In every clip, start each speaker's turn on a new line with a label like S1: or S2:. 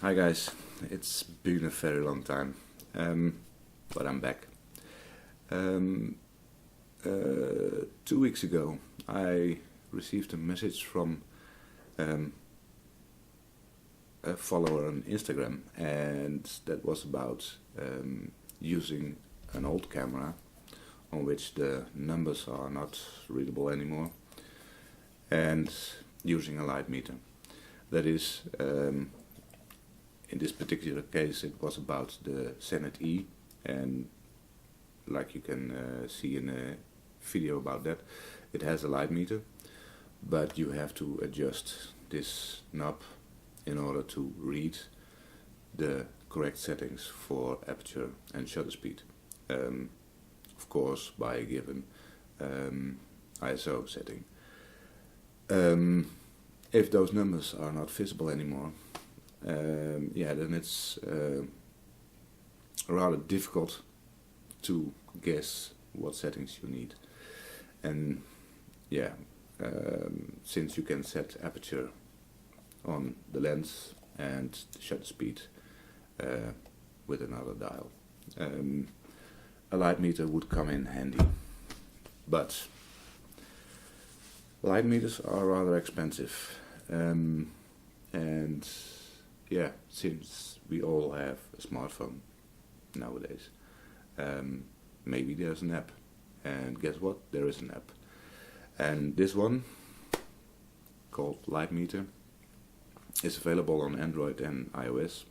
S1: Hi guys, it's been a very long time, but I'm back. Um, 2 weeks ago, I received a message from um, a follower on Instagram, and that was about using an old camera on which the numbers are not readable anymore, and using a light meter. That is, in this particular case, it was about the Zenit E, and like you can see in a video about that, it has a light meter, but you have to adjust this knob in order to read the correct settings for aperture and shutter speed. Of course, by a given ISO setting. If those numbers are not visible anymore, then it's rather difficult to guess what settings you need. And since you can set aperture on the lens and the shutter speed with another dial, a light meter would come in handy. But light meters are rather expensive, and since we all have a smartphone nowadays, maybe there's an app, and guess what? There is an app, and this one, called Light Meter, is available on Android and iOS,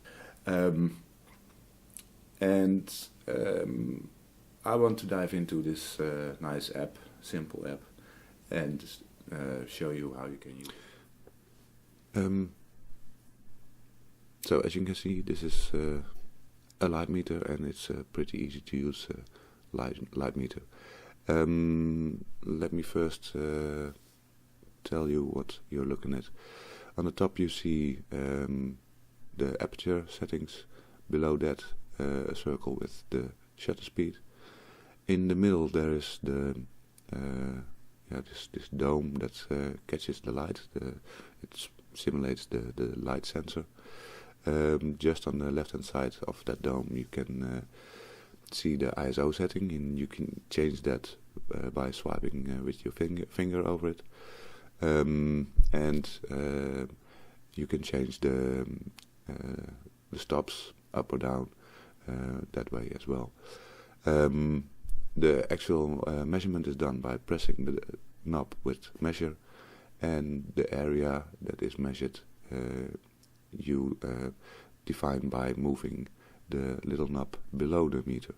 S1: and I want to dive into this nice app, simple app, and show you how you can use it. So as you can see, this is a light meter, and it's a pretty easy to use light meter. Let me first tell you what you're looking at. On the top you see the aperture settings. Below that a circle with the shutter speed. In the middle there is the this dome that catches the light. It simulates the light sensor. Just on the left hand side of that dome you can see the ISO setting, and you can change that by swiping with your finger over it, and you can change the stops up or down that way as well. The actual measurement is done by pressing the knob with measure, and the area that is measured you define by moving the little knob below the meter.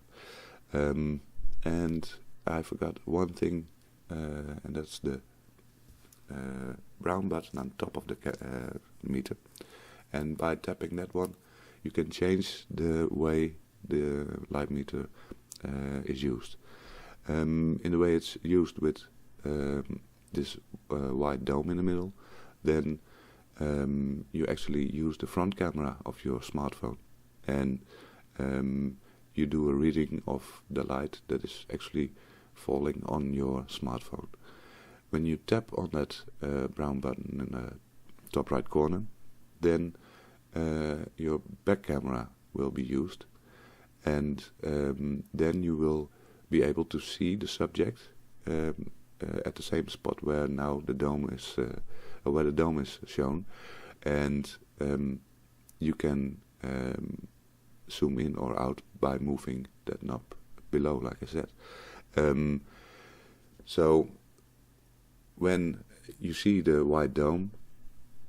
S1: And I forgot one thing, and that's the brown button on top of the meter, and by tapping that one you can change the way the light meter is used. In the way it's used with this white dome in the middle, then you actually use the front camera of your smartphone, and you do a reading of the light that is actually falling on your smartphone. When you tap on that brown button in the top right corner, then your back camera will be used, and then you will be able to see the subject at the same spot where now the dome is where the dome is shown, and you can zoom in or out by moving that knob below, like I said. So when you see the white dome,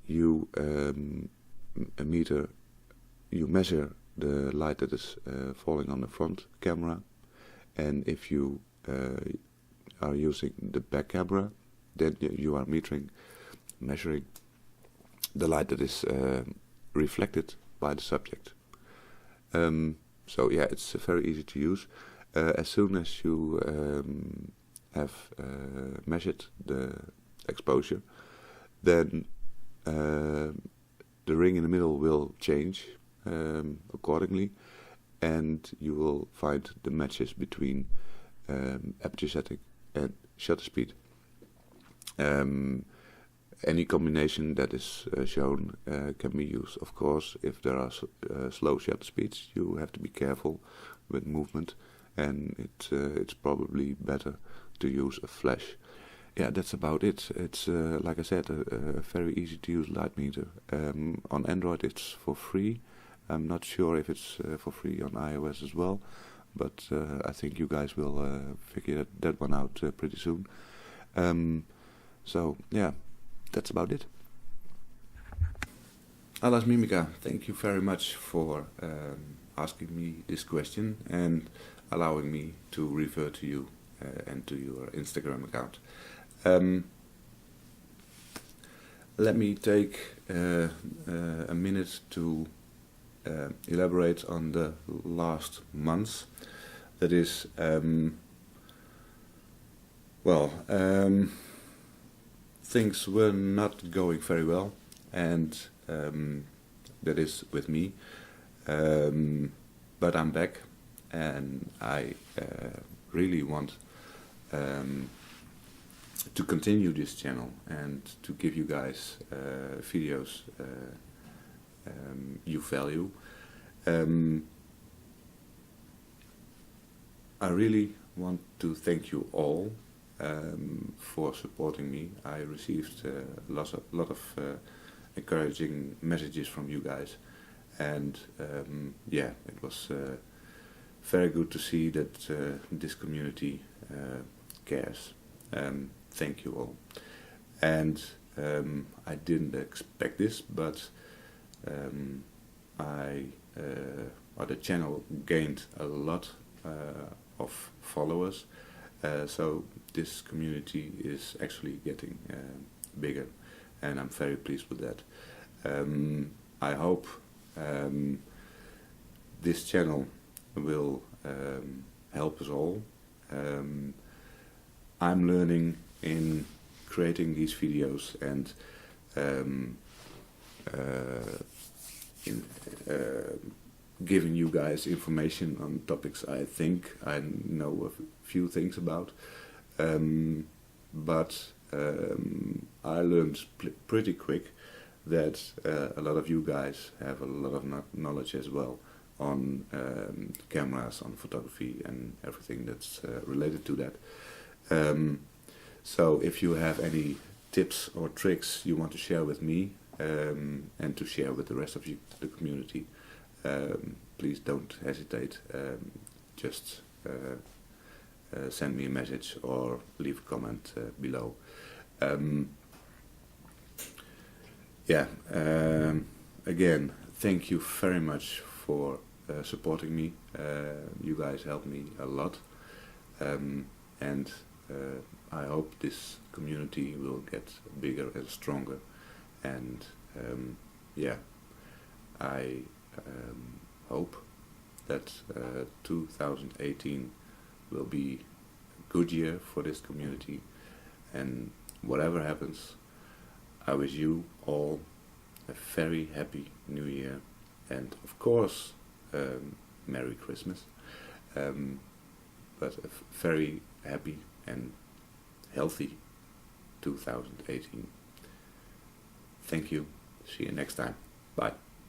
S1: you measure the light that is falling on the front camera, and if you are using the back camera, then you are measuring the light that is reflected by the subject. So it's very easy to use. As soon as you have measured the exposure, then the ring in the middle will change accordingly, and you will find the matches between aperture setting and shutter speed. any combination that is shown can be used. Of course, if there are slow shutter speeds, you have to be careful with movement, and it's probably better to use a flash. Yeah, that's about it. It's like I said, a very easy to use light meter. On Android it's for free. I'm not sure if it's for free on iOS as well, but I think you guys will figure that one out pretty soon. So yeah, that's about it. Alas Mimica, thank you very much for asking me this question and allowing me to refer to you and to your Instagram account. Let me take a minute to elaborate on the last months. That is, things were not going very well, and that is with me. But I'm back, and I really want to continue this channel and to give you guys videos you value. I really want to thank you all for supporting me. I received a lot of encouraging messages from you guys, and yeah, it was very good to see that this community cares. Thank you all. And I didn't expect this, but the channel gained a lot of followers, so this community is actually getting bigger, and I'm very pleased with that. I hope this channel will help us all. I'm learning in creating these videos and in giving you guys information on topics I think I know a few things about, but I learned pretty quick that a lot of you guys have a lot of knowledge as well on cameras, on photography and everything that's related to that. So if you have any tips or tricks you want to share with me and to share with the rest of the community, please don't hesitate. Just send me a message or leave a comment below. Again, thank you very much for supporting me. You guys help me a lot, and I hope this community will get bigger and stronger. And I hope that 2018 will be a good year for this community, and whatever happens, I wish you all a very happy New Year, and of course Merry Christmas, but a very happy and healthy 2018. Thank you. See you next time. Bye.